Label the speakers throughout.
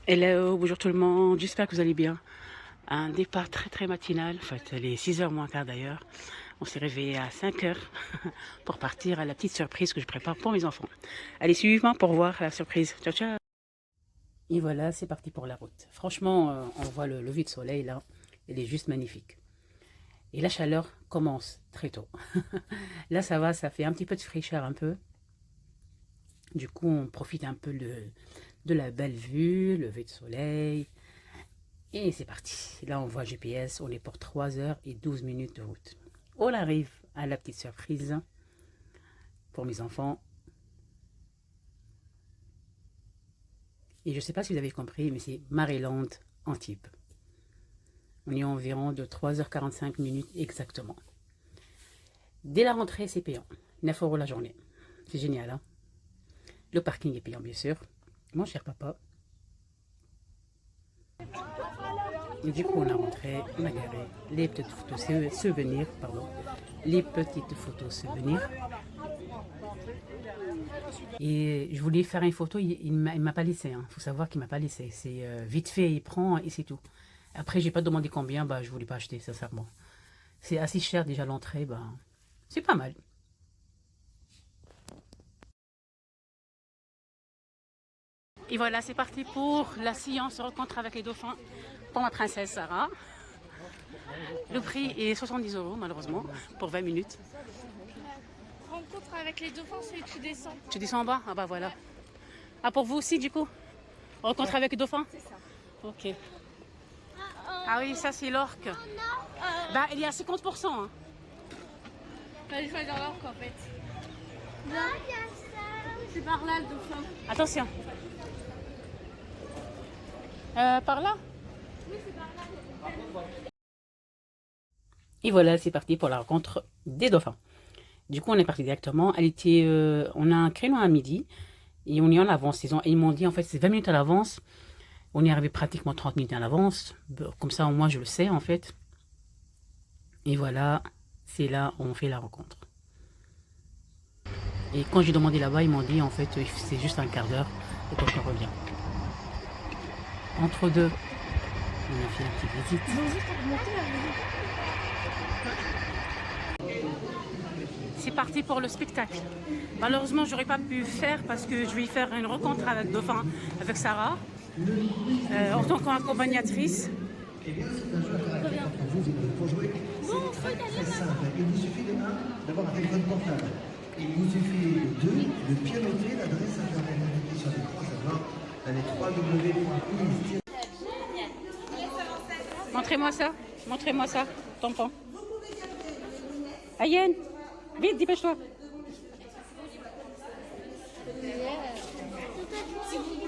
Speaker 1: Hello, bonjour tout le monde, j'espère que vous allez bien. Un départ très matinal, en fait, il est 6h moins quart d'ailleurs. On s'est réveillé à 5h pour partir à la petite surprise que je prépare pour mes enfants. Allez, suivez-moi pour voir la surprise. Ciao, ciao. Et voilà, c'est parti pour la route. Franchement, on voit le lever de soleil là, il est juste magnifique. Et la chaleur commence très tôt. Là, ça va, ça fait un petit peu de fraîcheur un peu. Du coup, on profite un peu de la belle vue, lever de soleil. Et c'est parti. Là, on voit GPS, on est pour 3h12 de route. On arrive à la petite surprise pour mes enfants. Et je ne sais pas si vous avez compris, mais c'est Maryland, Antibes. On est environ de 3h45 exactement. Dès la rentrée, c'est payant. 9 € la journée. C'est génial, hein? Le parking est payant, bien sûr. Mon cher papa. Et du coup, on a rentré, on a garé les petites photos souvenirs, pardon. Les petites photos souvenirs. Et je voulais faire une photo, il m'a pas laissé. Il faut savoir qu'il m'a pas laissé. C'est vite fait, il prend et c'est tout. Après, j'ai pas demandé combien, bah je voulais pas acheter, sincèrement. C'est assez cher déjà l'entrée, bah c'est pas mal. Et voilà, c'est parti pour la séance rencontre avec les dauphins pour ma princesse Sarah. Le prix est 70 € malheureusement pour 20 minutes.
Speaker 2: Rencontre avec les dauphins, c'est que tu descends.
Speaker 1: Tu descends en bas? Ah bah voilà. Ah pour vous aussi du coup? Rencontre avec les dauphins?
Speaker 2: C'est ça.
Speaker 1: Ok. Ah oui, ça c'est l'orque. Bah il y a 50%. Hein.
Speaker 2: Fallait choisir l'orque en fait. Là, c'est par là le dauphin.
Speaker 1: Attention. Par là?
Speaker 2: Oui, c'est par là.
Speaker 1: Et voilà, c'est parti pour la rencontre des dauphins. Du coup, on est parti directement. On a un créneau à midi et on est en avance. Ils m'ont dit, en fait, c'est 20 minutes à l'avance. On est arrivé pratiquement 30 minutes à l'avance. Comme ça, au moins, je le sais, en fait. Et voilà, c'est là où on fait la rencontre. Et quand j'ai demandé là-bas, ils m'ont dit, en fait, c'est juste un quart d'heure et donc on revient. Entre deux, on a fait la petite visite. C'est parti pour le spectacle. Malheureusement, j'aurais pas pu faire parce que je vais faire une rencontre avec Dauphin, avec Sarah, en tant qu'accompagnatrice.
Speaker 3: Eh bien, c'est un jeu à caractère pour vous et pour jouer. C'est très simple. Il vous suffit de 1 d'avoir un téléphone portable. Il vous suffit de 2 de pianoter l'adresse internet indiquée sur l'écran, à savoir les 3 W.quiz.
Speaker 1: Montrez-moi ça. Montrez-moi ça, tampon. Ayenne, vite, dépêche-toi.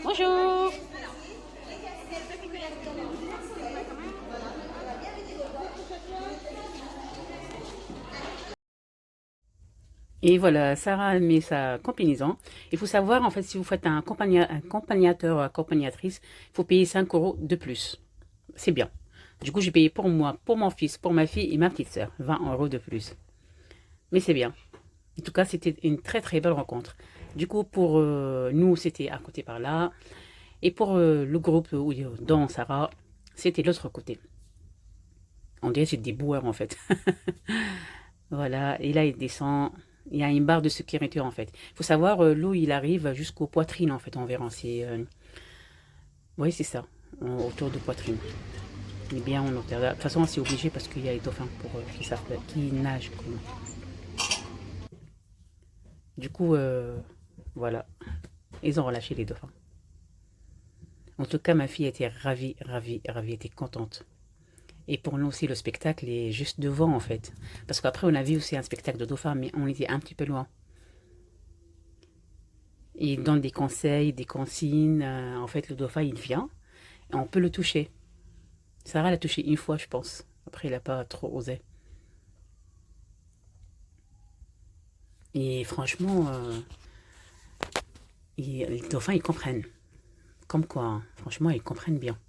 Speaker 1: Bonjour. Et voilà, Sarah a mis sa combinaison. Il faut savoir, en fait, si vous faites un accompagnateur ou accompagnatrice, il faut payer 5 € de plus. C'est bien. Du coup, j'ai payé pour moi, pour mon fils, pour ma fille et ma petite sœur. 20 € de plus. Mais c'est bien. En tout cas, c'était une très belle rencontre. Du coup, pour nous, c'était à côté par là. Et pour le groupe dont Sarah, c'était l'autre côté. On dirait que c'est des boueurs, en fait. Voilà, et là, il descend. Il y a une barre de sécurité, en fait. Il faut savoir, l'eau, il arrive jusqu'aux poitrines, en fait, environ. Oui, c'est ça, autour de poitrine. Il est bien en hauteur. De toute façon, c'est obligé parce qu'il y a les dauphins qui nagent. Du coup, voilà, ils ont relâché les dauphins. En tout cas, ma fille était ravie, était contente. Et pour nous aussi, le spectacle est juste devant, en fait. Parce qu'après, on a vu aussi un spectacle de dauphins, mais on était un petit peu loin. Il donne des conseils, des consignes. En fait, le dauphin, il vient et on peut le toucher. Sarah l'a touché une fois, je pense. Après, il n'a pas trop osé. Et franchement, les dauphins, ils comprennent. Comme quoi, hein, franchement, ils comprennent bien.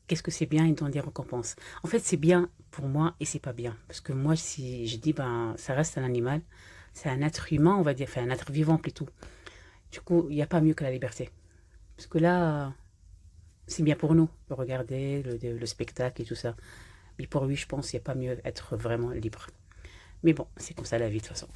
Speaker 1: Qu'est-ce que c'est bien, ils donnent des récompenses. En fait, c'est bien pour moi et c'est pas bien. Parce que moi, si je dis, ben, ça reste un animal, c'est un être humain, on va dire, enfin, un être vivant plutôt. Du coup, il n'y a pas mieux que la liberté. Parce que là, c'est bien pour nous de regarder le spectacle et tout ça. Mais pour lui, je pense qu'il n'y a pas mieux être vraiment libre. Mais bon, c'est comme ça la vie de toute façon.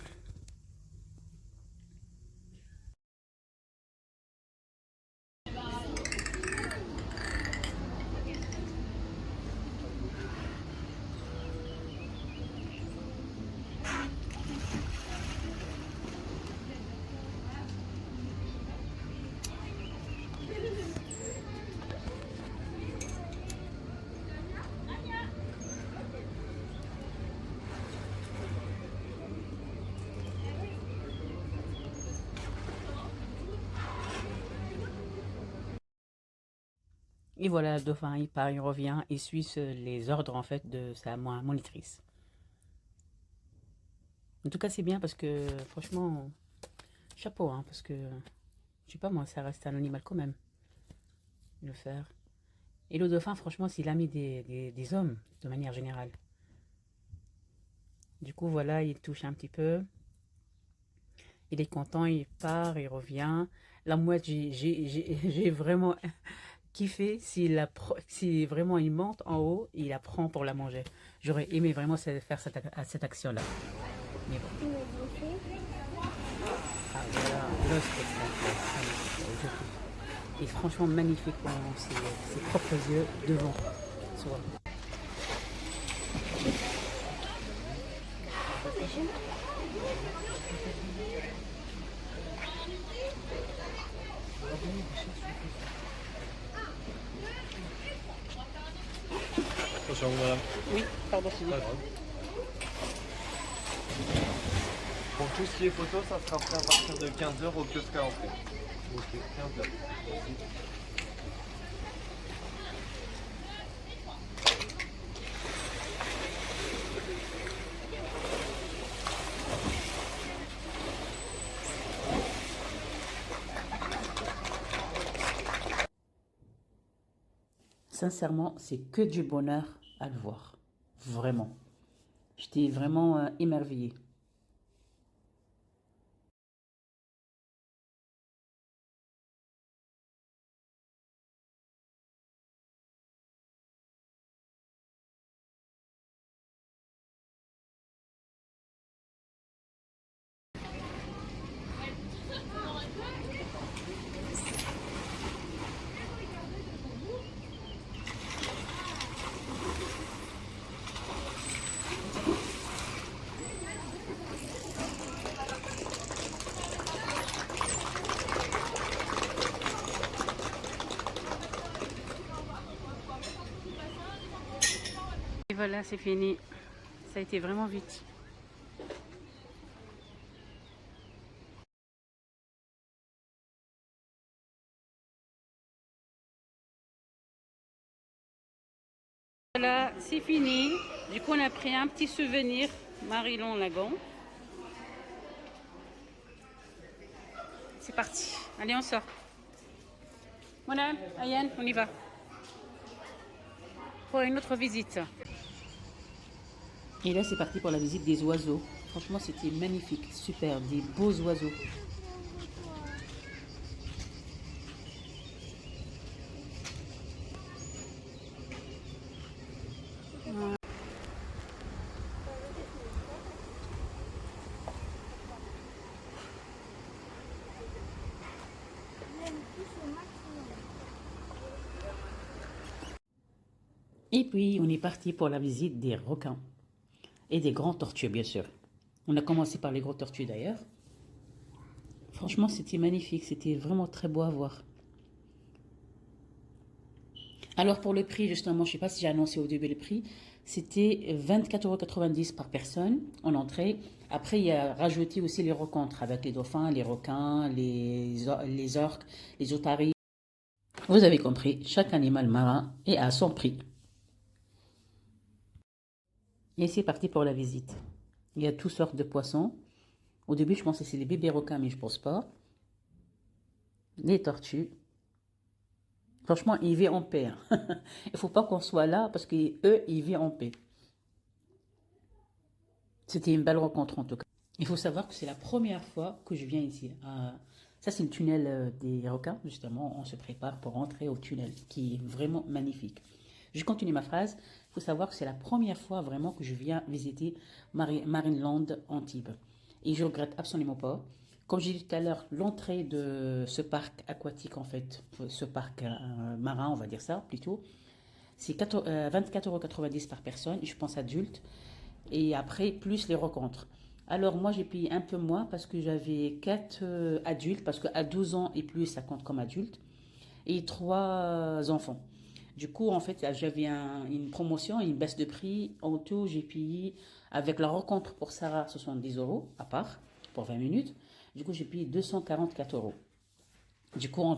Speaker 1: Et voilà, le dauphin, il part, il revient, il suit les ordres en fait de sa monitrice. En tout cas, c'est bien parce que franchement, chapeau, hein, parce que je sais pas moi, ça reste un animal quand même, le faire. Et le dauphin, franchement, c'est l'ami des hommes de manière générale. Du coup, voilà, il touche un petit peu. Il est content, il part, il revient. La mouette, j'ai vraiment kiffé si vraiment il monte en haut, il la prend pour la manger. J'aurais aimé vraiment faire cette action-là. Mais bon. Ah voilà, le spectacle. Je kiffe. Il est franchement magnifique quand ses propres yeux devant soi.
Speaker 4: Attention, madame.
Speaker 1: Oui, pardon, c'est
Speaker 4: Pas grave. Pour tout ce qui est photo, ça sera fait à partir de 15 h au kiosque à entrée. Ok, 15 h. Merci.
Speaker 1: Sincèrement, c'est que du bonheur à le voir. Vraiment. J'étais vraiment émerveillée. Et voilà, c'est fini. Ça a été vraiment vite. Voilà, c'est fini. Du coup, on a pris un petit souvenir Marilon Lagon. C'est parti. Allez, on sort. Voilà, Ayane, on y va. Pour une autre visite. Et là, c'est parti pour la visite des oiseaux. Franchement, c'était magnifique, super, des beaux oiseaux. Et puis, on est parti pour la visite des requins et des grands tortues, bien sûr. On a commencé par les gros tortues d'ailleurs. Franchement, c'était magnifique, c'était vraiment très beau à voir. Alors pour le prix, justement, je ne sais pas si j'ai annoncé au début le prix, c'était 24,90 € par personne en entrée. Après, il y a rajouté aussi les rencontres avec les dauphins, les requins, les orques, les otaries. Vous avez compris, chaque animal marin est à son prix. Et c'est parti pour la visite. Il y a toutes sortes de poissons. Au début, je pensais que c'est les bébés requins, mais je pense pas. Les tortues. Franchement, ils vivent en paix. Il ne faut pas qu'on soit là parce qu'eux, ils vivent en paix. C'était une belle rencontre en tout cas. Il faut savoir que c'est la première fois que je viens ici, Ça, c'est le tunnel des requins. Justement, on se prépare pour rentrer au tunnel, qui est vraiment magnifique. Je continue ma phrase. Il faut savoir que c'est la première fois vraiment que je viens visiter Marineland Antibes. Et je regrette absolument pas. Comme j'ai dit tout à l'heure, l'entrée de ce parc aquatique, en fait, ce parc marin, on va dire ça plutôt, c'est 24,90 € par personne, je pense adulte. Et après, plus les rencontres. Alors moi, j'ai payé un peu moins parce que j'avais 4 adultes, parce qu'à 12 ans et plus, ça compte comme adulte, et 3 enfants. Du coup, en fait, j'avais une promotion, une baisse de prix. En tout, j'ai payé, avec la rencontre pour Sarah, 70 € à part, pour 20 minutes. Du coup, j'ai payé 244 €. Du coup,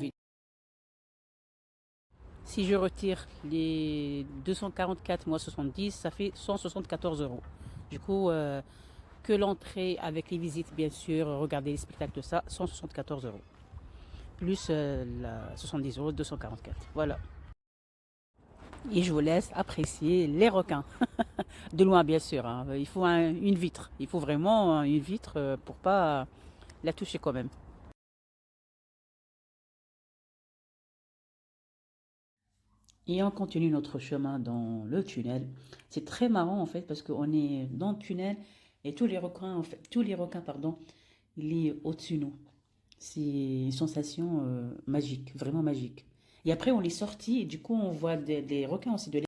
Speaker 1: si je retire les 244 moins 70, ça fait 174 €. Du coup, que l'entrée avec les visites, bien sûr, regarder les spectacles, de ça, 174 €. Plus 70 €, 244. Voilà. Et je vous laisse apprécier les requins. De loin, bien sûr. Hein. Il faut une vitre. Il faut vraiment une vitre pour pas la toucher quand même. Et on continue notre chemin dans le tunnel. C'est très marrant en fait parce qu'on est dans le tunnel et tous les requins, pardon, il est au-dessus de nous. C'est une sensation magique, vraiment magique. Et après on est sorti et du coup on voit des requins aussi de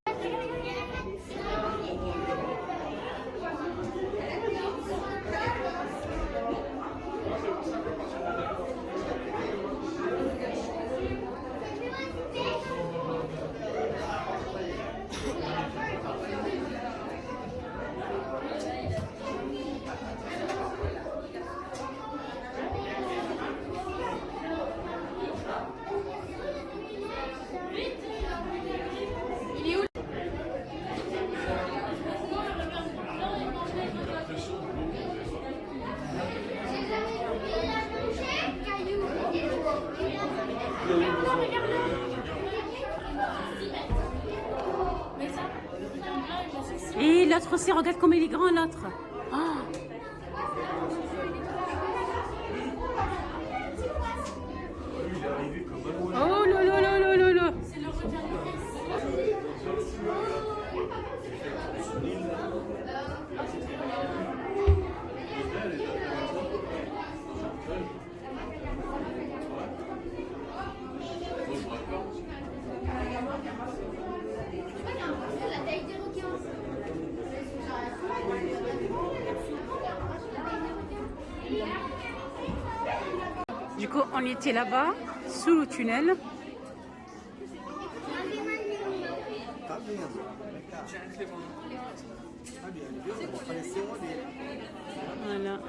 Speaker 1: Et l'autre aussi, regarde comme il est grand, l'autre. Oh. Oh là là là là là là. Du coup, on était là-bas, sous le tunnel. Voilà.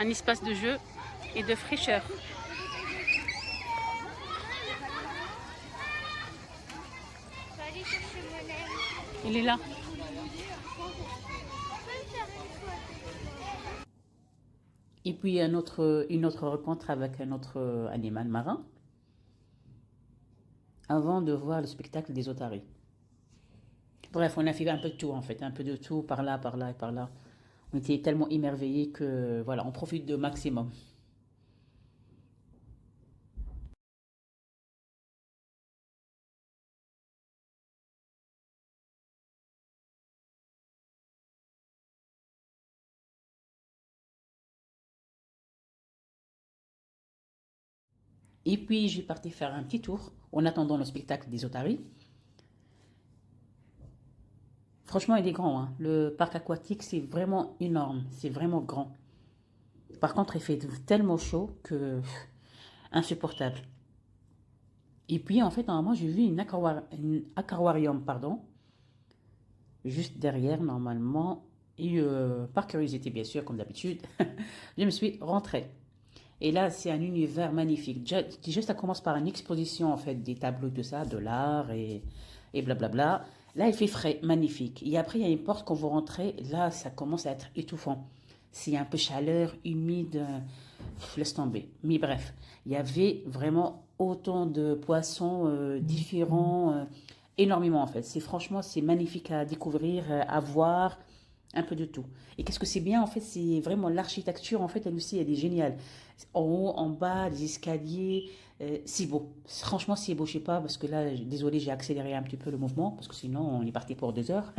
Speaker 1: Un espace de jeu et de fraîcheur. Il est là. Et puis une autre rencontre avec un autre animal marin avant de voir le spectacle des otaries. Bref, on a fait un peu de tout en fait, un peu de tout par là et par là. On était tellement émerveillés que voilà, on profite de maximum. Et puis, j'ai parti faire un petit tour en attendant le spectacle des otaries. Franchement, il est grand. Hein. Le parc aquatique, c'est vraiment énorme. C'est vraiment grand. Par contre, il fait tellement chaud que insupportable. Et puis, en fait, normalement, j'ai vu une aquarium, pardon, juste derrière, normalement. Et par curiosité, bien sûr, comme d'habitude, je me suis rentrée. Et là, c'est un univers magnifique. Déjà, ça commence par une exposition, en fait, des tableaux de ça, de l'art et blablabla. Là, il fait frais, magnifique. Et après, il y a une porte quand vous rentrez. Là, ça commence à être étouffant. C'est un peu chaleur, humide, laisse tomber. Mais bref, il y avait vraiment autant de poissons différents, énormément en fait. C'est franchement, c'est magnifique à découvrir, à voir, un peu de tout. Et qu'est-ce que c'est bien en fait, c'est vraiment l'architecture en fait, elle aussi, elle est géniale. En haut, en bas, les escaliers, c'est beau. Franchement, c'est beau. Je sais pas parce que là, désolé, j'ai accéléré un petit peu le mouvement parce que sinon, on est parti pour 2 heures.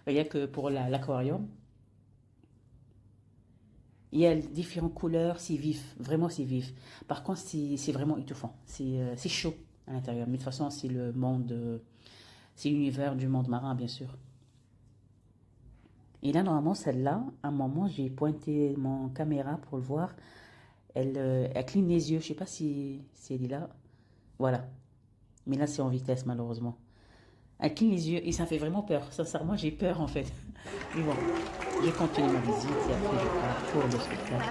Speaker 1: Rien que pour l'aquarium. Il y a différentes couleurs, c'est vif, vraiment c'est vif. Par contre, c'est vraiment étouffant, c'est chaud à l'intérieur. Mais de toute façon, c'est le monde, c'est l'univers du monde marin, bien sûr. Et là, normalement, celle-là, à un moment, j'ai pointé mon caméra pour le voir. Elle cligne les yeux, je sais pas si elle est là. Voilà. Mais là, c'est en vitesse, malheureusement. Elle cligne les yeux et ça fait vraiment peur. Sincèrement, j'ai peur, en fait. Mais bon, je continue ma visite et après, je pars pour le spectacle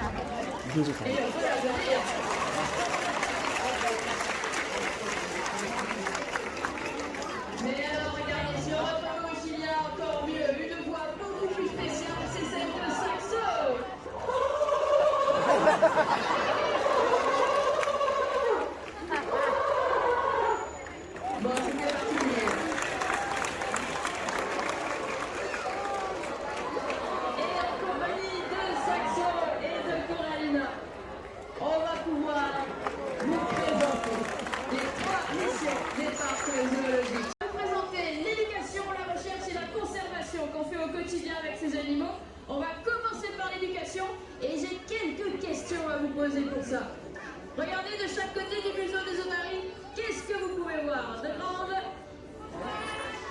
Speaker 1: des otaries.
Speaker 5: Mais alors regardez sur votre gauche, il y a encore mieux, une voix beaucoup plus spéciale, c'est celle de Saxo. Bon, c'est parti. Et en compagnie de Saxo et de Coraline, on va pouvoir vous présenter les 3 missions des parcs zoologiques. Présenter l'éducation, la recherche et la conservation qu'on fait au quotidien avec ces animaux. On va commencer par l'éducation et j'ai quelques questions à vous poser pour ça. Regardez de chaque côté du museau des otaries, qu'est-ce que vous pouvez voir?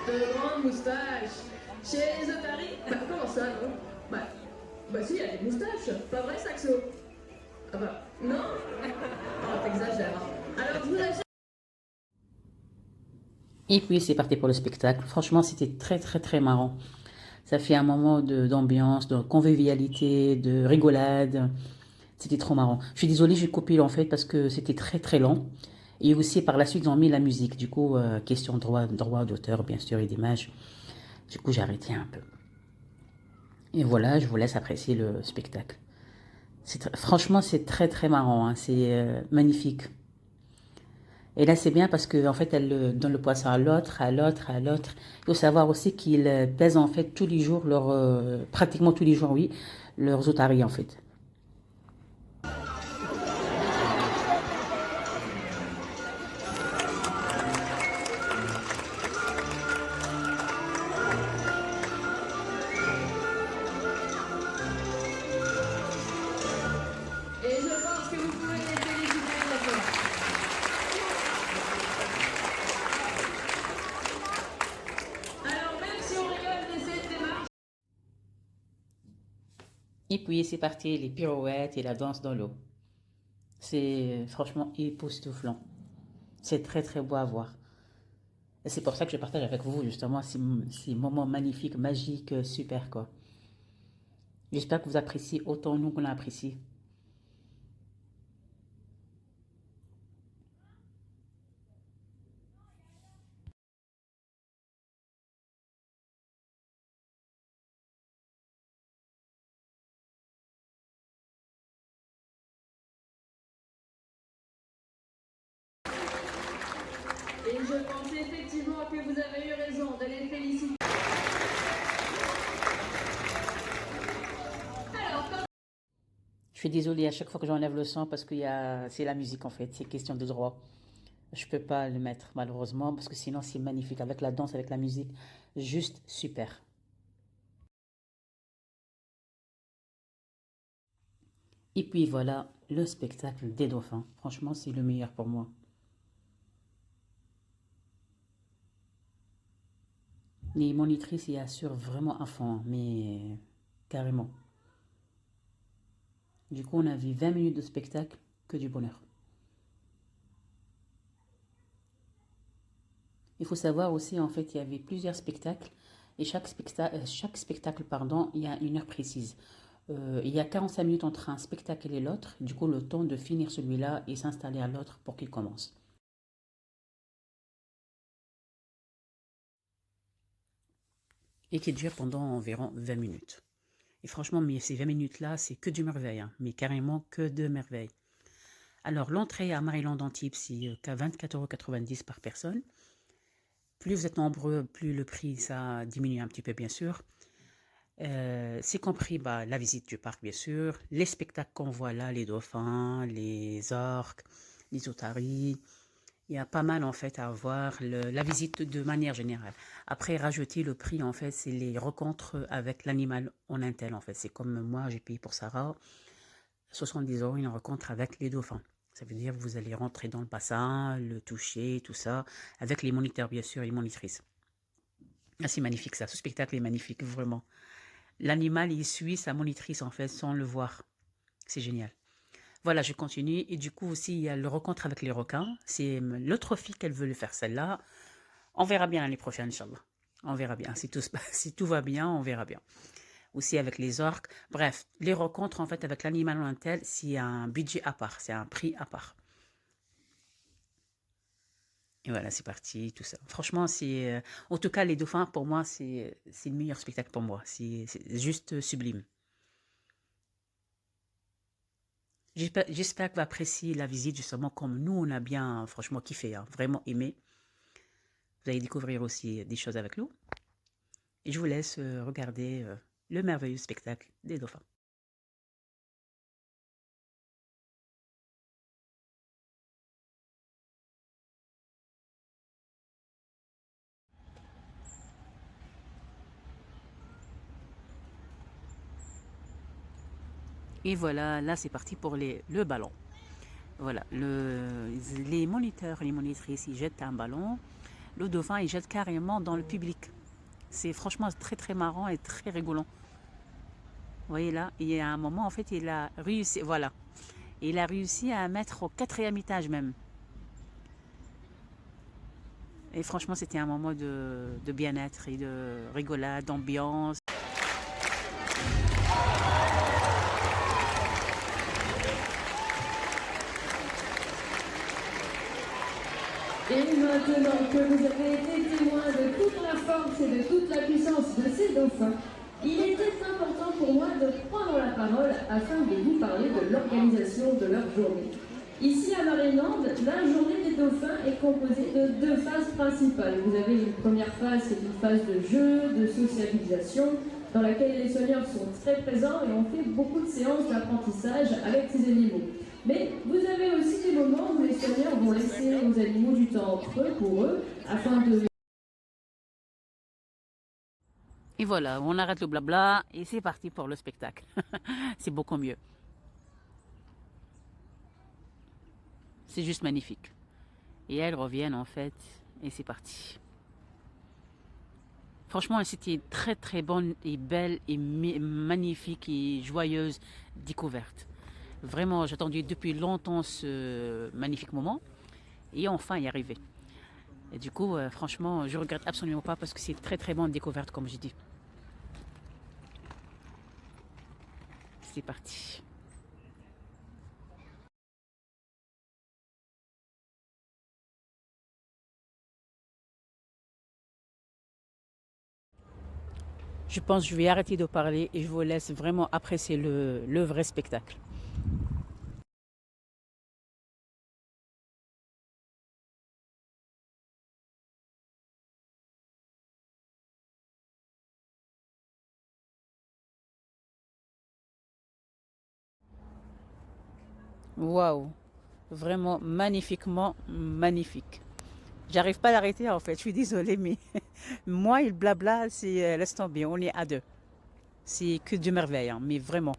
Speaker 5: De grandes moustaches. Chez les otaries, comment ça, non? Bah si, il y a des moustaches, pas vrai, Saxo? Ah bah, non? Oh, t'exagères. Alors, je vous laisse.
Speaker 1: Et puis c'est parti pour le spectacle. Franchement, c'était très très très marrant. Ça fait un moment d'ambiance, de convivialité, de rigolade. C'était trop marrant. Je suis désolée, j'ai coupé en fait parce que c'était très très long. Et aussi par la suite, ils ont mis la musique. Du coup, question de droit d'auteur, bien sûr, et d'image. Du coup, j'ai arrêté un peu. Et voilà, je vous laisse apprécier le spectacle. Franchement, c'est très très marrant. Hein. C'est magnifique. Et là, c'est bien parce que en fait, elle donne le poisson à l'autre, à l'autre, à l'autre. Il faut savoir aussi qu'ils pèsent en fait tous les jours, pratiquement tous les jours, oui, leurs otaries en fait.
Speaker 5: Et je pense que vous pouvez les féliciter, d'accord. Alors, même si on rigole de cette démarche,
Speaker 1: Et puis c'est parti, les pirouettes et la danse dans l'eau. C'est franchement époustouflant. C'est très très beau à voir. Et c'est pour ça que je partage avec vous justement ces moments magnifiques, magiques, super quoi. J'espère que vous appréciez autant nous qu'on l'apprécie.
Speaker 5: et je pense effectivement que vous avez eu raison de les féliciter. Alors, quand
Speaker 1: Je suis désolée à chaque fois que j'enlève le son parce que c'est la musique en fait, c'est question de droit. Je peux pas le mettre malheureusement parce que sinon c'est magnifique avec la danse, avec la musique, juste super. Et puis voilà le spectacle des dauphins. Franchement, c'est le meilleur pour moi. Les monitrices y assurent vraiment à fond, hein, mais carrément. Du coup, on a vu 20 minutes de spectacle, que du bonheur. Il faut savoir aussi, en fait, il y avait plusieurs spectacles. Et chaque spectacle, pardon, il y a une heure précise. Il y a 45 minutes entre un spectacle et l'autre. Du coup, le temps de finir celui-là et s'installer à l'autre pour qu'il commence. Et qui dure pendant environ 20 minutes. Et franchement, mais ces 20 minutes-là, c'est que du merveille, hein, mais carrément que de merveille. Alors, l'entrée à Maryland Antibes, c'est qu'à 24,90 € par personne. Plus vous êtes nombreux, plus le prix, ça diminue un petit peu, bien sûr. C'est compris la visite du parc, bien sûr, les spectacles qu'on voit là, les dauphins, les orques, les otaries. Il y a pas mal en fait à voir, la visite de manière générale. Après, rajouter le prix, en fait, c'est les rencontres avec l'animal en intel, en fait. C'est comme moi, j'ai payé pour Sarah, 70 € une rencontre avec les dauphins. Ça veut dire que vous allez rentrer dans le bassin, le toucher, tout ça, avec les moniteurs, bien sûr, et les monitrices. Ah, c'est magnifique ça, ce spectacle est magnifique, vraiment. L'animal, il suit sa monitrice, en fait, sans le voir. C'est génial. Voilà, je continue. Et du coup, aussi, il y a le rencontre avec les requins. C'est l'autre fille qu'elle veut le faire, celle-là. On verra bien l'année prochaine, Inch'Allah. On verra bien. Si tout va bien, on verra bien. Aussi avec les orques. Bref, les rencontres, en fait, avec l'animal en tel, c'est un budget à part. C'est un prix à part. Et voilà, c'est parti, tout ça. Franchement, c'est... en tout cas, les dauphins, pour moi, c'est le meilleur spectacle pour moi. C'est juste sublime. J'espère que vous appréciez la visite, justement, comme nous, on a bien, franchement, kiffé, hein, vraiment aimé. Vous allez découvrir aussi des choses avec nous. Et je vous laisse regarder le merveilleux spectacle des dauphins. Et voilà, là c'est parti pour le ballon. Voilà, les moniteurs et les monitrices, ils jettent un ballon. Le dauphin, il jette carrément dans le public. C'est franchement très très marrant et très rigolant. Vous voyez là, il y a un moment, en fait, il a réussi, voilà. Il a réussi à mettre au 4e étage même. Et franchement, c'était un moment de bien-être et de rigolade, d'ambiance.
Speaker 5: Et maintenant que vous avez été témoin de toute la force et de toute la puissance de ces dauphins, il était important pour moi de prendre la parole afin de vous parler de l'organisation de leur journée. Ici à Maryland, la journée des dauphins est composée de 2 phases principales. Vous avez une première phase, c'est une phase de jeu, de socialisation, dans laquelle les soigneurs sont très présents et on fait beaucoup de séances d'apprentissage avec ces animaux. Mais vous avez aussi des moments où les soigneurs vont laisser aux animaux du temps entre eux, pour eux, afin de...
Speaker 1: Et voilà, on arrête le blabla et c'est parti pour le spectacle. C'est beaucoup mieux. C'est juste magnifique. Et elles reviennent en fait et c'est parti. Franchement, c'était très très bonne et belle et magnifique et joyeuse découverte. Vraiment, j'attendais depuis longtemps ce magnifique moment et enfin y arriver. Et du coup, franchement, je regrette absolument pas parce que c'est très très bonne découverte comme j'ai dit. C'est parti. Je pense que je vais arrêter de parler et je vous laisse vraiment apprécier le vrai spectacle. Waouh, vraiment magnifiquement magnifique. J'arrive pas à l'arrêter en fait, je suis désolée, mais moi et le blabla, c'est laisse tomber, on est à 2. C'est que de merveille, hein, mais vraiment.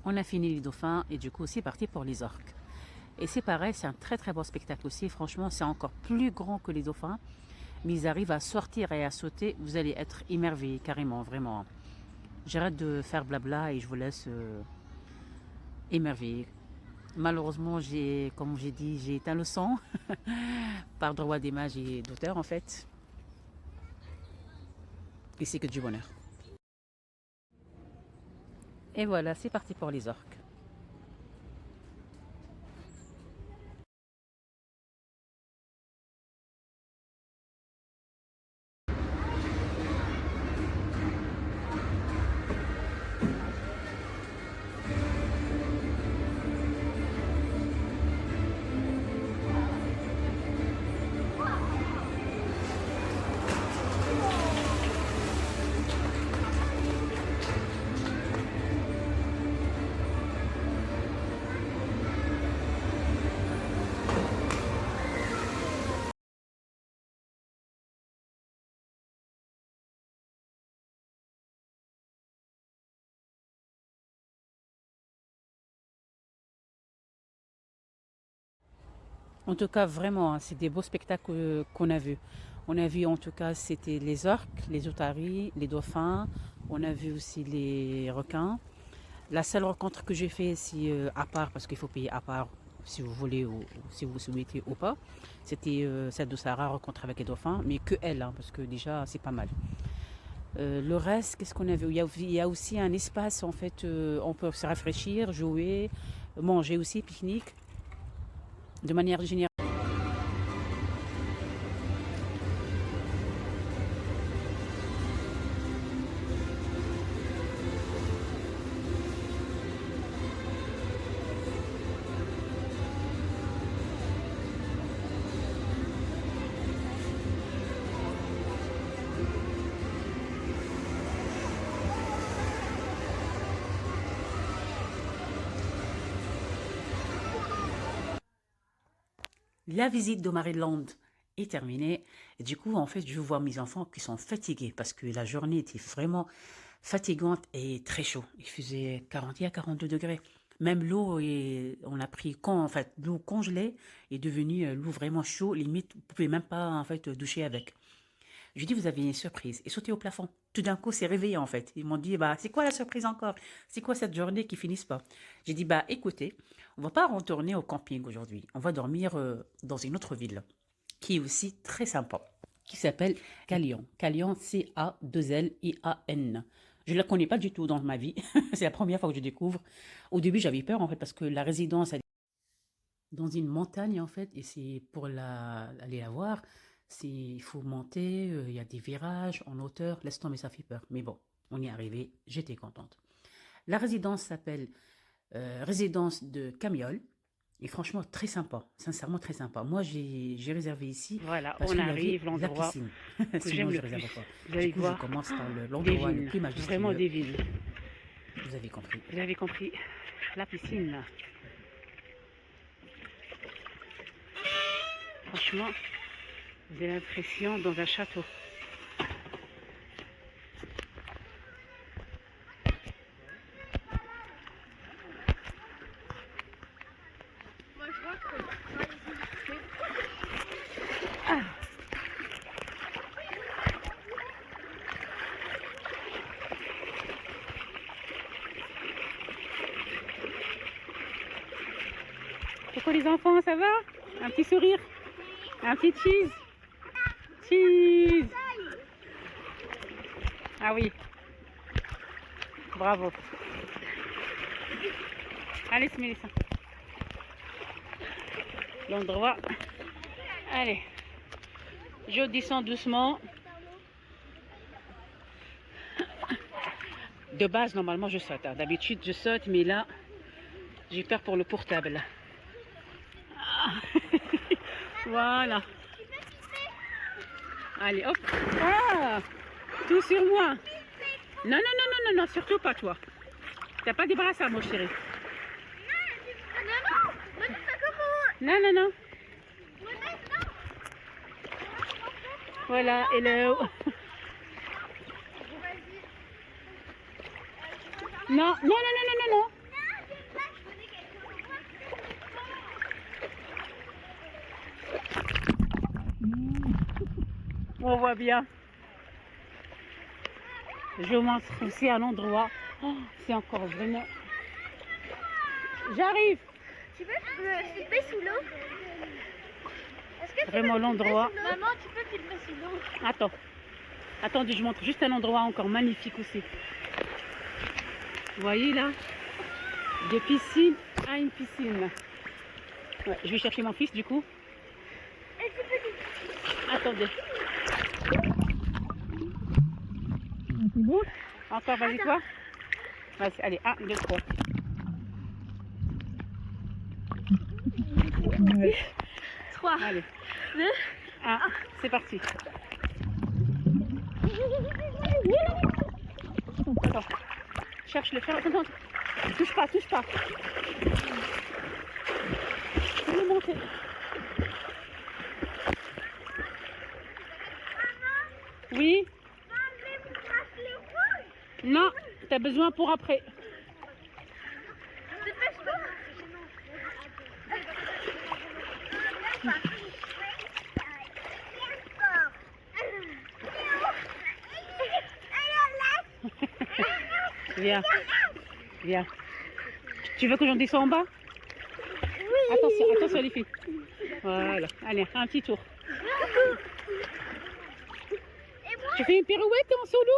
Speaker 1: On a fini les dauphins et du coup c'est parti pour les orques. Et c'est pareil, c'est un très très beau spectacle aussi. Franchement, c'est encore plus grand que les dauphins. Mais ils arrivent à sortir et à sauter. Vous allez être émerveillés carrément, vraiment. J'arrête de faire blabla et je vous laisse émerveiller. Malheureusement, comme j'ai dit, j'ai éteint le son par droit d'image et d'auteur en fait. Et c'est que du bonheur. Et voilà, c'est parti pour les orques. En tout cas, vraiment, hein, c'est des beaux spectacles qu'on a vus. On a vu en tout cas, c'était les orques, les otaries, les dauphins. On a vu aussi les requins. La seule rencontre que j'ai fait ici, à part, parce qu'il faut payer à part si vous voulez ou si vous souhaitez ou pas, c'était celle de Sarah, rencontre avec les dauphins, mais que elle, hein, parce que déjà c'est pas mal. Le reste, qu'est-ce qu'on a vu? Il y a aussi un espace, en fait, on peut se rafraîchir, jouer, manger aussi, pique-nique. De manière générale. La visite de Maryland est terminée. Et du coup, en fait, je vois mes enfants qui sont fatigués parce que la journée était vraiment fatigante et très chaud. Il faisait 40 à 42 degrés. Même l'eau, on a pris, en fait, l'eau congelée est devenue l'eau vraiment chaude. Limite, vous ne pouvez même pas, en fait, doucher avec. Je lui ai dit, vous avez une surprise. Et sauté au plafond. Tout d'un coup, c'est réveillé, en fait. Ils m'ont dit, bah, c'est quoi la surprise encore? C'est quoi cette journée qui finisse pas? J'ai dit, bah, écoutez, on va pas retourner au camping aujourd'hui. On va dormir dans une autre ville, qui est aussi très sympa, qui s'appelle Calion. Calion, C-A-2-L-I-A-N. Je ne la connais pas du tout dans ma vie. C'est la première fois que je découvre. Au début, j'avais peur, en fait, parce que la résidence, elle est dans une montagne, en fait, et c'est pour aller la voir. Il faut monter, il y a des virages en hauteur, laisse tomber, ça fait peur. Mais bon, on y est arrivé, j'étais contente. La résidence s'appelle Résidence de Camiol. Et franchement, très sympa, sincèrement très sympa. Moi, j'ai réservé ici. Voilà, parce on arrive, l'endroit que j'aime le plus. Vous allez voir, je commence par l'endroit le plus majestueux. Vraiment divine. Vous avez compris. Vous avez compris, la piscine. Franchement, j'ai l'impression dans un château.
Speaker 2: Moi, je vois que
Speaker 1: Pourquoi les enfants, ça va? Un petit sourire? Un petit cheese? Cheese! Ah oui. Bravo. Allez, Mélissa. L'endroit. Allez. Je descends doucement. De base, normalement, je saute. Hein. D'habitude, je saute, mais là, j'ai peur pour le portable. Ah. Voilà. Allez, hop. Ah, tout sur moi. Non, non, non, non, non, non, surtout pas toi. T'as pas des brassards, mon chéri. Non, non, non. Voilà, hello. Non, non, non, non, non, non, non. On voit bien. Je vous montre aussi un endroit. Oh, c'est encore vraiment... J'arrive.
Speaker 2: Tu peux me filmer sous l'eau? Est-ce que tu
Speaker 1: Vraiment
Speaker 2: peux me filmer
Speaker 1: l'endroit.
Speaker 2: sous l'eau? Maman, tu peux filmer sous l'eau?
Speaker 1: Attends. Attendez, je montre juste un endroit encore magnifique aussi. Vous voyez là? De piscine à une piscine. Ouais, je vais chercher mon fils du coup.
Speaker 2: Est-ce que tu peux...
Speaker 1: Attendez. C'est bon? Encore, vas-y toi. Vas-y, allez, 1, 2, 3.
Speaker 2: 3,
Speaker 1: Allez,
Speaker 2: 2,
Speaker 1: 1, c'est parti. Attends, cherche le fer. Attends, attends. Touche pas, touche pas. Je vais monter. Oui? Non, t'as besoin pour après. Viens, viens. Tu veux que j'en descende en bas? Oui. Attention, attention les filles. Voilà, allez, un petit tour. Tu fais une pirouette en solo?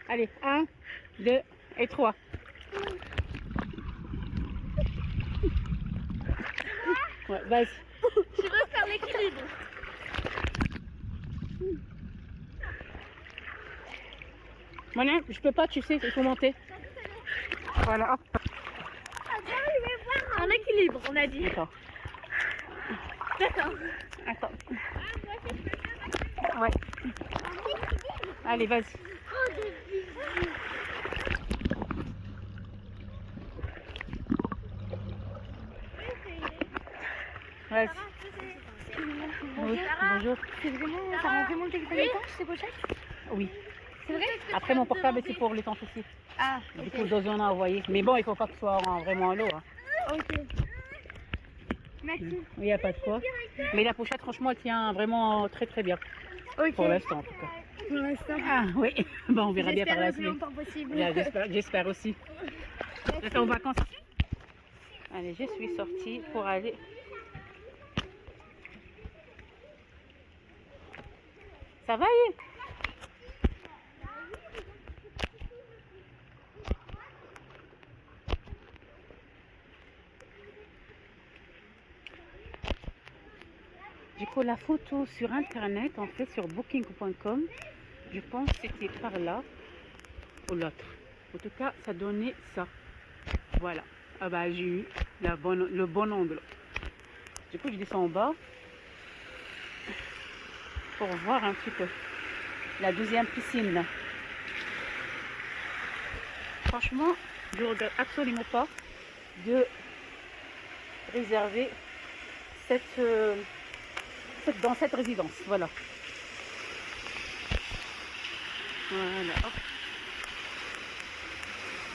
Speaker 1: Allez, 1, 2 et 3. Ouais, vas-y.
Speaker 2: Je veux faire l'équilibre.
Speaker 1: Monia, je peux pas, tu sais, il faut monter. Voilà, hop.
Speaker 2: En équilibre, on a dit.
Speaker 1: Attends,
Speaker 2: D'accord.
Speaker 1: attends. Ouais. Allez, vas-y. Vas-y. Oui, bonjour.
Speaker 2: C'est vraiment... Ça rend vraiment quelqu'un d'étanche, ces pochettes?
Speaker 1: Oui.
Speaker 2: C'est vrai?
Speaker 1: Après, mon portable, c'est pour l'étanche aussi.
Speaker 2: Ah,
Speaker 1: Du coup, dans on a envoyé. Mais bon, il faut pas que ce soit vraiment à l'eau. Hein.
Speaker 2: ok. Merci.
Speaker 1: Il n'y a pas de quoi. Mais la pochette, franchement, elle tient vraiment très très bien.
Speaker 2: Ok.
Speaker 1: Pour l'instant, en tout cas.
Speaker 2: Pour l'instant.
Speaker 1: Ah oui, bon, on verra bien par la
Speaker 2: J'espère le
Speaker 1: suite.
Speaker 2: plus longtemps possible.
Speaker 1: Bien, j'espère aussi. Vous êtes en vacances? Allez, je suis sortie pour aller... Ça va, aller? Du coup, la photo sur internet, en fait, sur booking.com, je pense que c'était par là ou l'autre. En tout cas, ça donnait ça. Voilà. Ah bah, j'ai eu le bon angle. Du coup, je descends en bas pour voir un petit peu la deuxième piscine. Franchement, je ne regrette absolument pas de réserver dans cette résidence. Voilà. Voilà. Hop.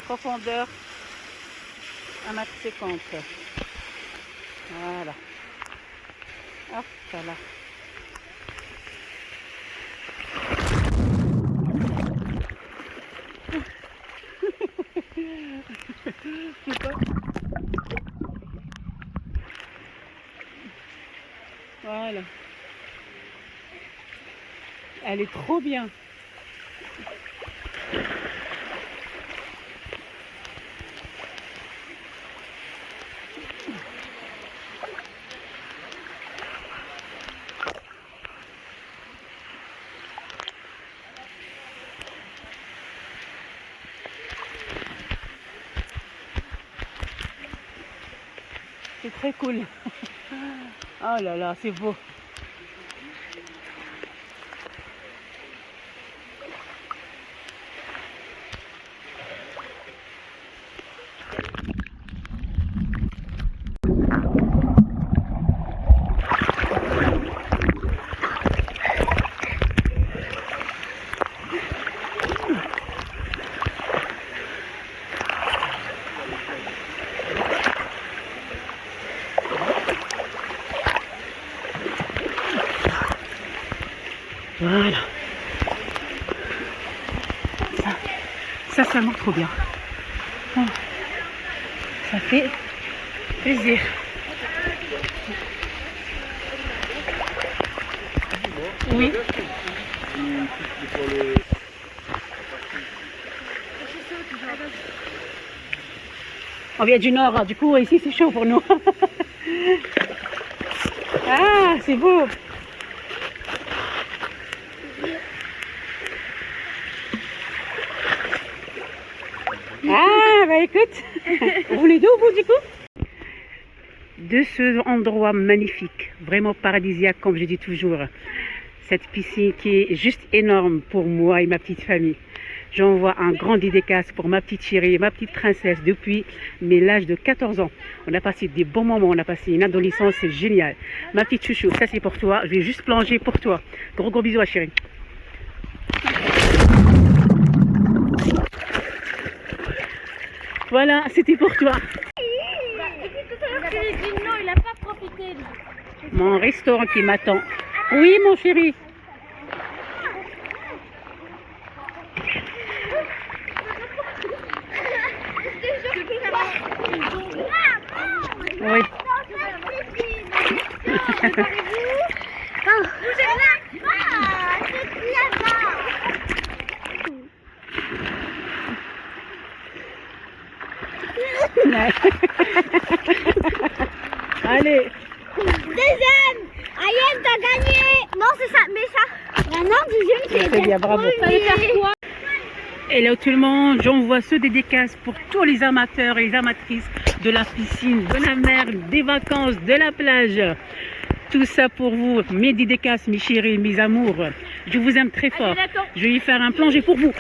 Speaker 1: Profondeur 1,50 m. Voilà. Hop, voilà. Voilà. Elle est trop bien. C'est très cool. Oh là là, c'est beau. Voilà. Ça marche trop bien. Oh, ça fait plaisir. Oui. On vient du nord, du coup ici c'est chaud pour nous. Ah, c'est beau. Ah, bah écoute, vous voulez d'où vous du coup? De ce endroit magnifique, vraiment paradisiaque comme je dis toujours. Cette piscine qui est juste énorme pour moi et ma petite famille. J'envoie un grand dédicace pour ma petite chérie, ma petite princesse depuis l'âge de 14 ans. On a passé des bons moments, on a passé une adolescence géniale. Ma petite chouchou, ça c'est pour toi. Je vais juste plonger pour toi. Gros gros bisous à chérie. Voilà, c'était pour toi.
Speaker 2: Depuis tout à l'heure, tu lui as dit non, il n'a pas profité. Lui.
Speaker 1: Mon restaurant qui m'attend. Oui, mon chéri. Oui.
Speaker 2: Vous êtes là?
Speaker 1: Allez.
Speaker 2: Deuxième! Ayem, t'as gagné! Non, c'est ça, mais ça. Maintenant, deuxième,
Speaker 1: C'est bien, bravo.
Speaker 2: Fallait faire quoi?
Speaker 1: Hello tout le monde, j'envoie ce dédicace pour tous les amateurs et les amatrices de la piscine, de la mer, des vacances, de la plage. Tout ça pour vous, mes dédicaces, mes chéris, mes amours. Je vous aime très fort. Je vais y faire un plongée pour vous.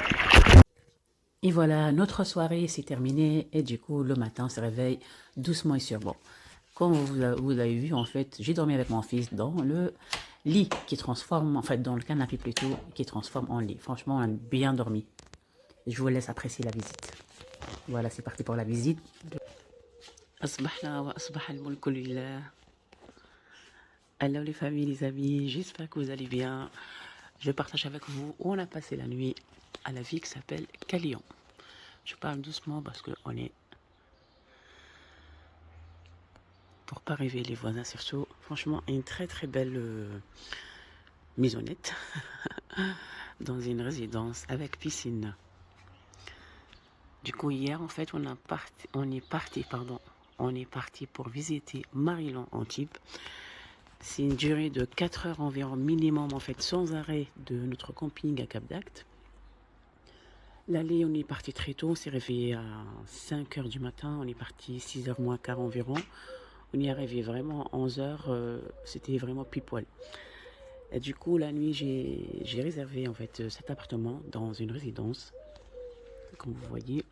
Speaker 1: Et voilà, notre soirée s'est terminée et du coup, le matin, on se réveille doucement et sûrement. Comme vous l'avez vu, en fait, j'ai dormi avec mon fils dans le lit qui transforme, en fait, dans le canapé plutôt, qui transforme en lit. Franchement, on a bien dormi. Je vous laisse apprécier la visite. Voilà, c'est parti pour la visite. Hello les familles, les amis, j'espère que vous allez bien. Je partage avec vous où on a passé la nuit à la ville qui s'appelle Calion. Je parle doucement parce qu'on est... Pour pas réveiller les voisins surtout. Franchement, une très très belle maisonnette dans une résidence avec piscine. Du coup, hier, en fait, on est parti pour visiter Marilon-Antibes. C'est une durée de 4 heures environ minimum, en fait, sans arrêt de notre camping à Cap d'Agde. L'aller, on est parti très tôt, on s'est réveillé à 5 heures du matin, on est parti 6 heures moins quart environ. On y est arrivé vraiment à 11 heures, c'était vraiment pile poil. Et du coup, la nuit, j'ai réservé en fait cet appartement dans une résidence, comme vous voyez.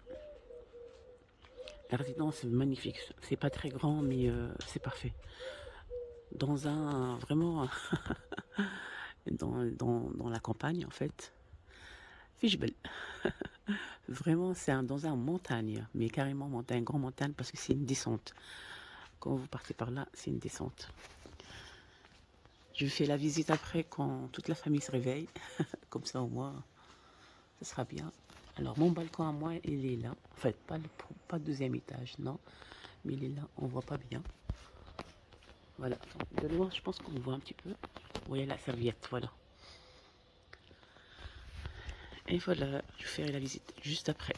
Speaker 1: La résidence est magnifique, c'est pas très grand, mais c'est parfait. Dans un, vraiment, dans la campagne en fait. Fichbel. Vraiment, c'est dans un montagne, mais carrément montagne, grande montagne, parce que c'est une descente. Quand vous partez par là, c'est une descente. Je fais la visite après quand toute la famille se réveille. Comme ça, au moins, ce sera bien. Alors, mon balcon à moi, il est là. En fait, pas le deuxième étage, non. Mais il est là, on voit pas bien. Voilà. De loin, je pense qu'on voit un petit peu. Vous voyez la serviette, voilà. Et voilà, je ferai la visite juste après.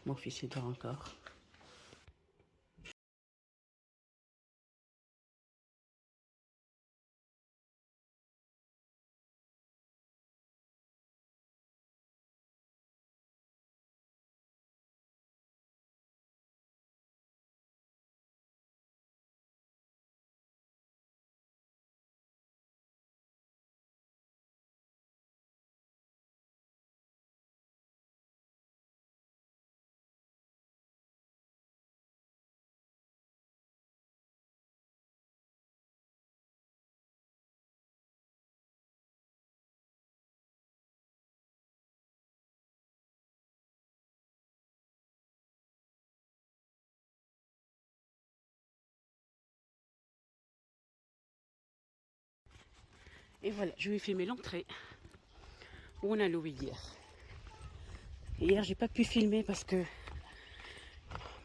Speaker 1: Mon fils, il dort encore. Et voilà, je vais filmer l'entrée où on a loué hier. Hier, j'ai pas pu filmer parce que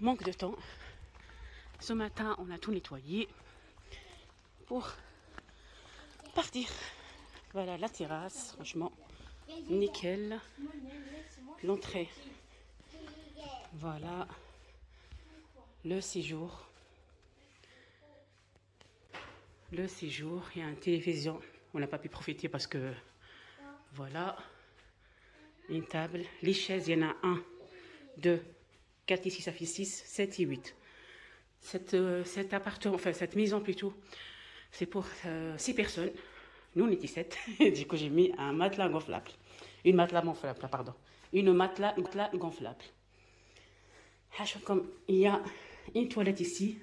Speaker 1: manque de temps. Ce matin, on a tout nettoyé pour partir. Voilà la terrasse, franchement, nickel. L'entrée, voilà le séjour. Le séjour, il y a une télévision. On n'a pas pu profiter parce que voilà, une table. Les chaises, il y en a 1, 2, 4 ici, ça fait 6, 7 et 8. Cet appartement, enfin cette maison plutôt, c'est pour 6 personnes. Nous, on était 7. Du coup, j'ai mis un matelas gonflable. Une matelas gonflable, pardon. Une matelas gonflable. Comme il y a une toilette ici.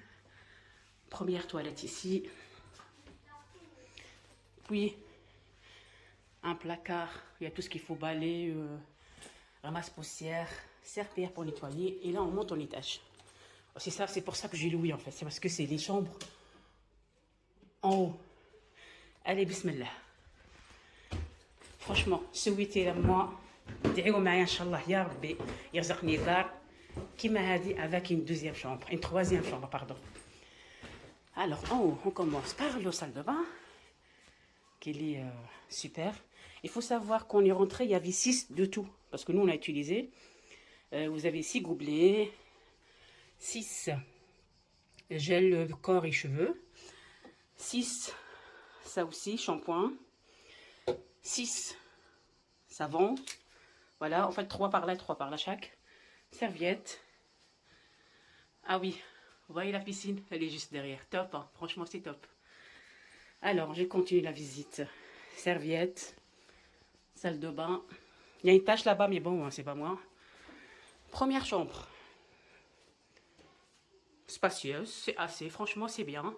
Speaker 1: Première toilette ici. Puis, un placard. Il y a tout ce qu'il faut balayer, ramasse-poussière, serpillère pour nettoyer. Et là, on monte en étage. C'est ça, c'est pour ça que j'ai loué en fait. C'est parce que c'est les chambres en haut. Allez, bismillah. Franchement, souhaitez à moi, دعيوا معايا إن شاء الله يا ربي يرزقني دار كيما هذه avec une deuxième chambre, une troisième chambre, pardon. Alors, en haut, on commence par la salle de bain, qui est super. Il faut savoir qu'on est rentré, il y avait 6 de tout, parce que nous, on a utilisé. Vous avez 6 gobelets, 6 gel corps et cheveux, 6 ça aussi, shampoing, 6 savon, voilà, en fait 3 par là, 3 par là chaque, serviette. Ah oui, vous voyez la piscine, elle est juste derrière, top, hein. Franchement c'est top. Alors, je continue la visite. Serviette, salle de bain, il y a une tache là-bas, mais bon, hein, c'est pas moi. Première chambre, spacieuse, c'est assez, franchement c'est bien.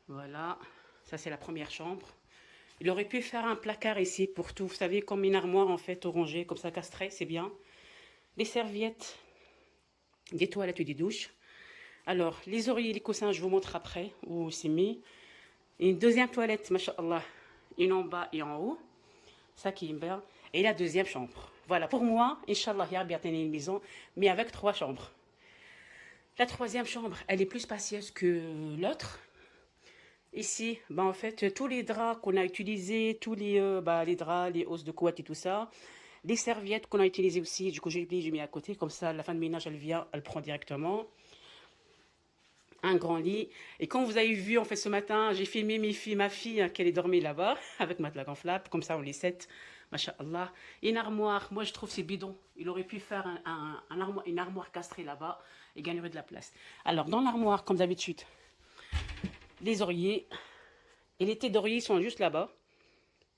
Speaker 1: Voilà, ça c'est la première chambre. Il aurait pu faire un placard ici pour tout, vous savez, comme une armoire en fait orangée, comme ça castrée, c'est bien. Les serviettes, des toilettes et des douches. Alors, les oreillers et les coussins, je vous montre après où c'est mis. Une deuxième toilette, masha'Allah, une en bas et en haut. Ça qui est bien. Et la deuxième chambre. Voilà, pour moi, Inch'Allah, il y a bien une maison, mais avec 3 chambres. La troisième chambre, elle est plus spacieuse que l'autre. Ici, bah en fait, tous les draps qu'on a utilisés, tous les draps, les hausses de couette et tout ça, les serviettes qu'on a utilisées aussi, du coup j'ai oublié, j'ai mis à côté, comme ça, la fin de ménage, elle vient, elle prend directement. Un grand lit. Et comme vous avez vu, en fait, ce matin, j'ai filmé ma fille, hein, qu'elle est dormie là-bas, avec matelas gonflable, comme ça, on les 7, masha'Allah. Une armoire, moi, je trouve c'est bidon. Il aurait pu faire une armoire castrée là-bas, et gagnerait de la place. Alors, dans l'armoire, comme d'habitude, les oreillers et les têtes d'oreiller sont juste là-bas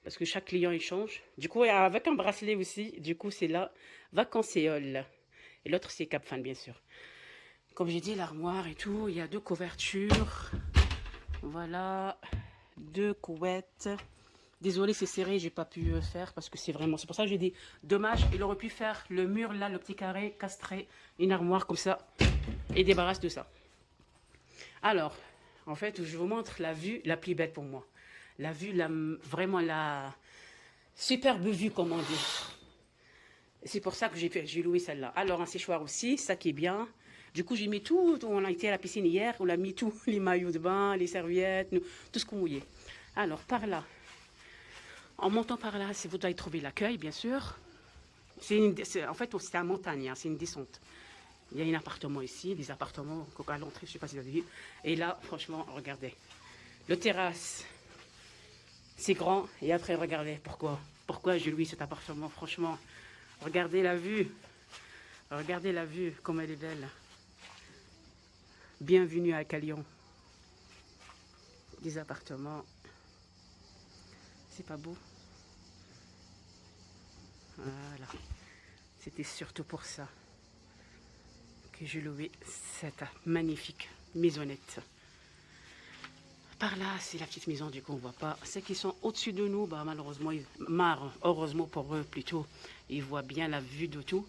Speaker 1: parce que chaque client il change. Du coup, avec un bracelet aussi. Du coup, c'est là Vacancéole et l'autre c'est Cap Fan bien sûr. Comme j'ai dit, l'armoire et tout, il y a 2 couvertures. Voilà, 2 couettes. Désolée, c'est serré, j'ai pas pu faire parce que c'est pour ça que j'ai dit dommage. Il aurait pu faire le mur là, le petit carré castré, une armoire comme ça et débarrasse de ça. Alors. En fait, je vous montre la vue la plus belle pour moi. La vue, vraiment la superbe vue, comme on dit. C'est pour ça que j'ai loué celle-là. Alors, un séchoir aussi, ça qui est bien. Du coup, j'ai mis tout. On a été à la piscine hier, on a mis tout. Les maillots de bain, les serviettes, tout ce qu'on mouillait. Alors, par là. En montant par là, vous allez trouver l'accueil, bien sûr. En fait, c'est en montagne, hein, c'est une descente. Il y a un appartement ici, des appartements à l'entrée, je ne sais pas si vous avez vu. Et là, franchement, regardez. Le terrasse, c'est grand. Et après, regardez, pourquoi j'ai loué cet appartement, franchement. Regardez la vue. Regardez la vue, comme elle est belle. Bienvenue à Calion. Des appartements. C'est pas beau? Voilà. C'était surtout pour ça que j'ai loué cette magnifique maisonnette. Par là, c'est la petite maison, du coup, on ne voit pas. Ceux qui sont au-dessus de nous, bah, malheureusement, heureusement pour eux, plutôt, ils voient bien la vue de tout.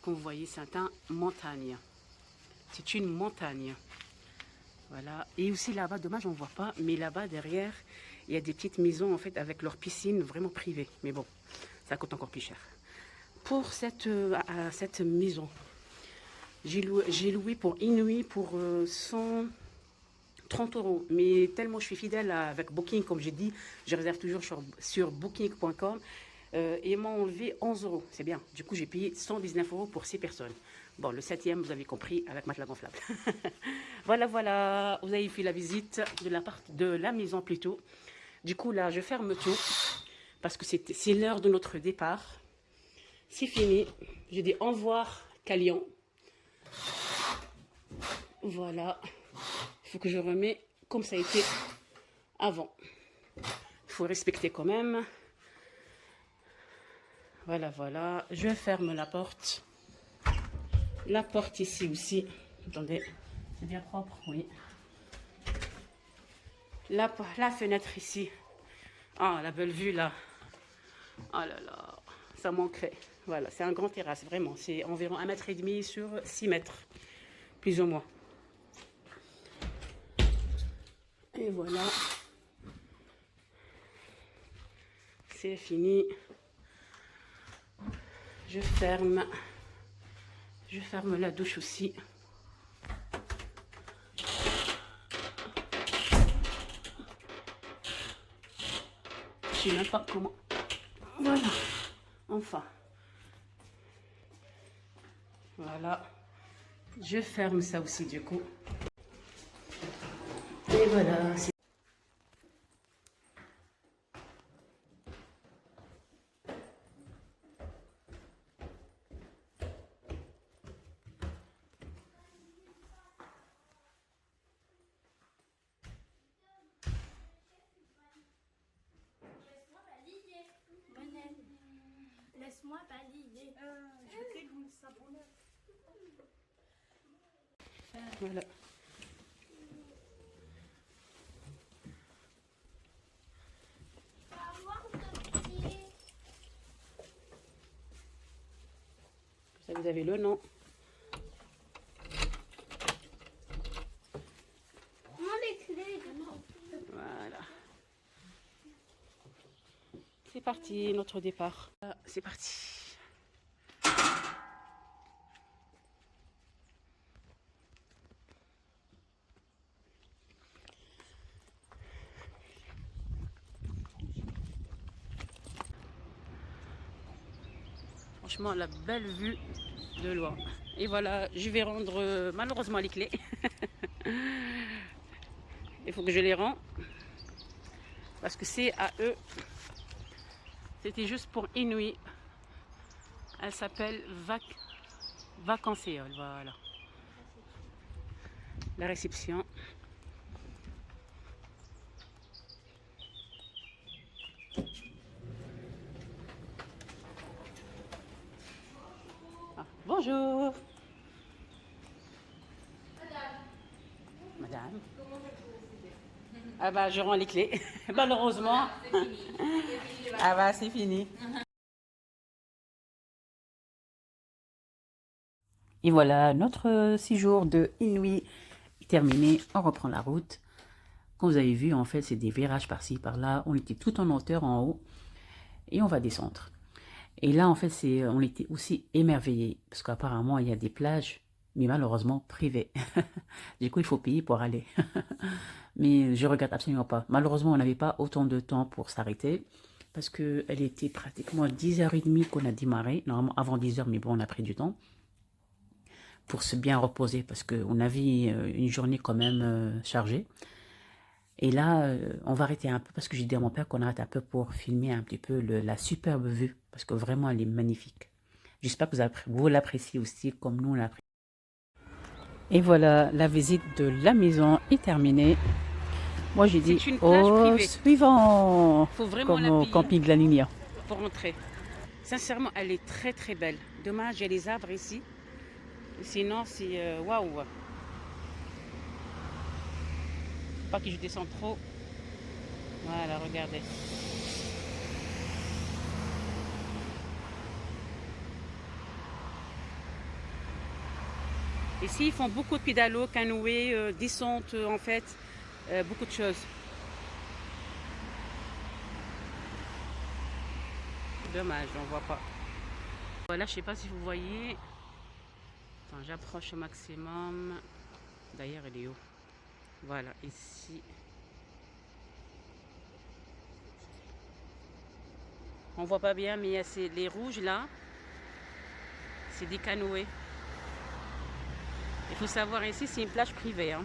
Speaker 1: Comme vous voyez, c'est une montagne. C'est une montagne. Voilà. Et aussi là-bas, dommage, on ne voit pas, mais là-bas, derrière, Il y a des petites maisons en fait avec leur piscine vraiment privée. Mais bon, ça coûte encore plus cher. Pour cette maison, j'ai loué pour une nuit pour 130 €. Mais tellement je suis fidèle avec Booking, comme j'ai dit, je réserve toujours sur booking.com. Et ils m'ont enlevé 11 €. C'est bien. Du coup, j'ai payé 119 € pour 6 personnes. Bon, le 7e, vous avez compris, avec matelas gonflable. Voilà, voilà. Vous avez fait la visite de la maison plutôt. Du coup, là, je ferme tout parce que c'est l'heure de notre départ. C'est fini. J'ai dit au revoir, Calion. Voilà. Il faut que je remets comme ça a été avant. Il faut respecter quand même. Voilà, voilà. Je ferme la porte. La porte ici aussi. Attendez. C'est bien propre, oui. La fenêtre ici. Ah, la belle vue là. Oh là là. Ça manquerait. Voilà, c'est un grand terrasse, vraiment. C'est environ 1,5 m sur 6 mètres. Plus ou moins. Et voilà. C'est fini. Je ferme la douche aussi. Je sais même pas comment. Voilà. Enfin. Voilà. Je ferme ça aussi du coup. Et voilà.
Speaker 2: Laisse-moi valider. Je t'écoute ça pour l'heure.
Speaker 1: Voilà. Ça, vous avez le nom.
Speaker 2: Les clés.
Speaker 1: Voilà. C'est parti, notre départ. C'est parti. Franchement, la belle vue de loin. Et voilà, je vais rendre malheureusement les clés. Il faut que je les rende. Parce que c'est à eux. C'était juste pour une nuit. Elle s'appelle Vacanciole. Voilà. La réception. Ah, bonjour. Madame. Ah bah je rends les clés. Malheureusement. Ah bah c'est fini. Et voilà, notre séjour de Inouï est terminé. On reprend la route. Comme vous avez vu, en fait, c'est des virages par-ci, par-là. On était tout en hauteur en haut. Et on va descendre. Et là, en fait, on était aussi émerveillés. Parce qu'apparemment, il y a des plages, mais malheureusement privées. Du coup, il faut payer pour aller. Mais je regrette absolument pas. Malheureusement, on n'avait pas autant de temps pour s'arrêter. Parce qu'elle était pratiquement 10h30 qu'on a démarré. Normalement, avant 10h, mais bon, on a pris du temps. Pour se bien reposer. Parce qu'on avait une journée quand même chargée. Et là, on va arrêter un peu parce que j'ai dit à mon père qu'on arrête un peu pour filmer un petit peu la superbe vue. Parce que vraiment, elle est magnifique. J'espère que vous l'appréciez aussi comme nous on l'apprécie. Et voilà, la visite de la maison est terminée. Moi, j'ai dit au suivant,
Speaker 2: Faut vraiment
Speaker 1: comme au camping La Lumière.
Speaker 2: Pour rentrer. Sincèrement, elle est très très belle. Dommage, il y a les arbres ici. Sinon, c'est waouh. Pas que je descends trop. Voilà, regardez. Ici, ils font beaucoup de pédalo, canoë, descente, en fait, beaucoup de choses.
Speaker 1: dommage, on voit pas. Voilà, je sais pas si vous voyez. Attends, j'approche au maximum. D'ailleurs, il est où? Voilà, ici. On voit pas bien, mais il y a les rouges là. C'est des canoës. Il faut savoir, ici, c'est une plage privée. Hein.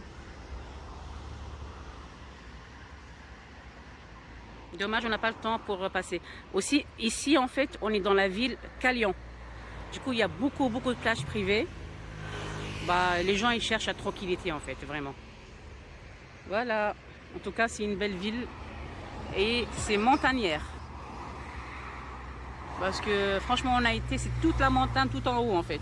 Speaker 1: Dommage, on n'a pas le temps pour repasser. Aussi, ici, en fait, on est dans la ville Calion. Du coup, il y a beaucoup de plages privées. Bah, les gens, ils cherchent la tranquillité, en fait, vraiment. Voilà. En tout cas, c'est une belle ville. Et c'est montagnère. Parce que, franchement, on a été, c'est toute la montagne, tout en haut, en fait.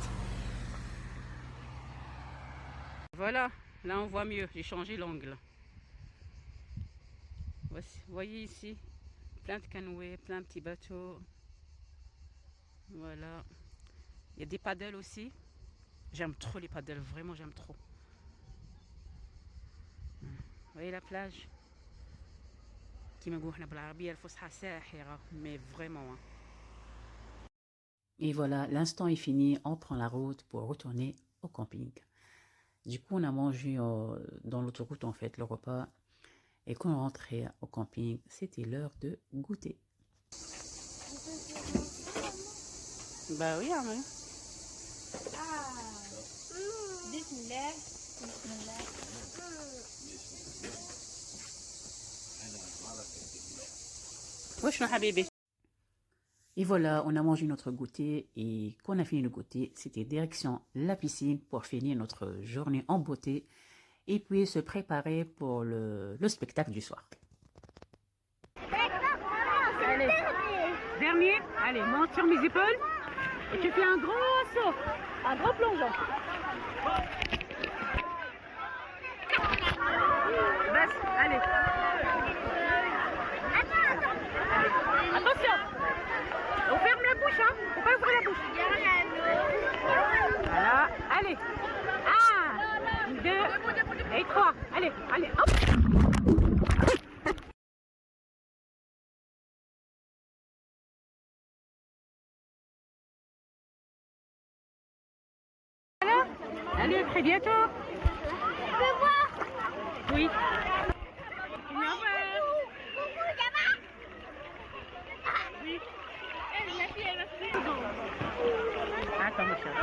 Speaker 1: Voilà. Là, on voit mieux. J'ai changé l'angle. Voici, vous voyez ici, plein de canoës, plein de petits bateaux. Voilà. Il y a des paddles aussi. J'aime trop les paddles, vraiment j'aime trop. Vous voyez la plage? Mais vraiment. Hein. Et voilà, l'instant est fini. On prend la route pour retourner au camping. Du coup, on a mangé dans l'autoroute en fait le repas. Et quand on rentrait au camping, c'était l'heure de goûter. Bah oui, hein.
Speaker 2: Bismillah.
Speaker 1: Wesh no habibi. Et voilà, on a mangé notre goûter et quand on a fini le goûter, c'était direction la piscine pour finir notre journée en beauté et puis se préparer pour le spectacle du soir. Allez, dernier, allez, monte sur mes épaules et tu fais un gros saut, un gros plongeon. Bas, allez. Attention, on ferme la bouche, hein. Faut pas ouvrir la bouche. Voilà, allez. 1, 2 et 3. Allez, allez, hop. Voilà. Allez, très bientôt.
Speaker 2: Je peux voir.
Speaker 1: Oui. Oui. Attends, mon chat.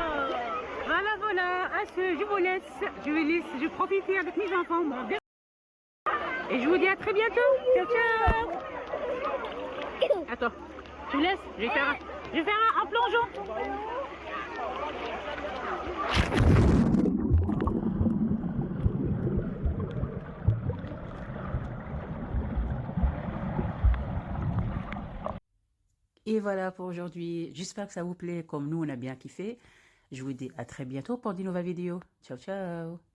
Speaker 1: Voilà, je vous laisse. Je profite avec mes enfants. Bon, et je vous dis à très bientôt. Ciao, ciao. Attends, tu me laisses. Je vais faire un plongeon. Et voilà pour aujourd'hui. J'espère que ça vous plaît comme nous, on a bien kiffé. Je vous dis à très bientôt pour de nouvelles vidéos. Ciao, ciao.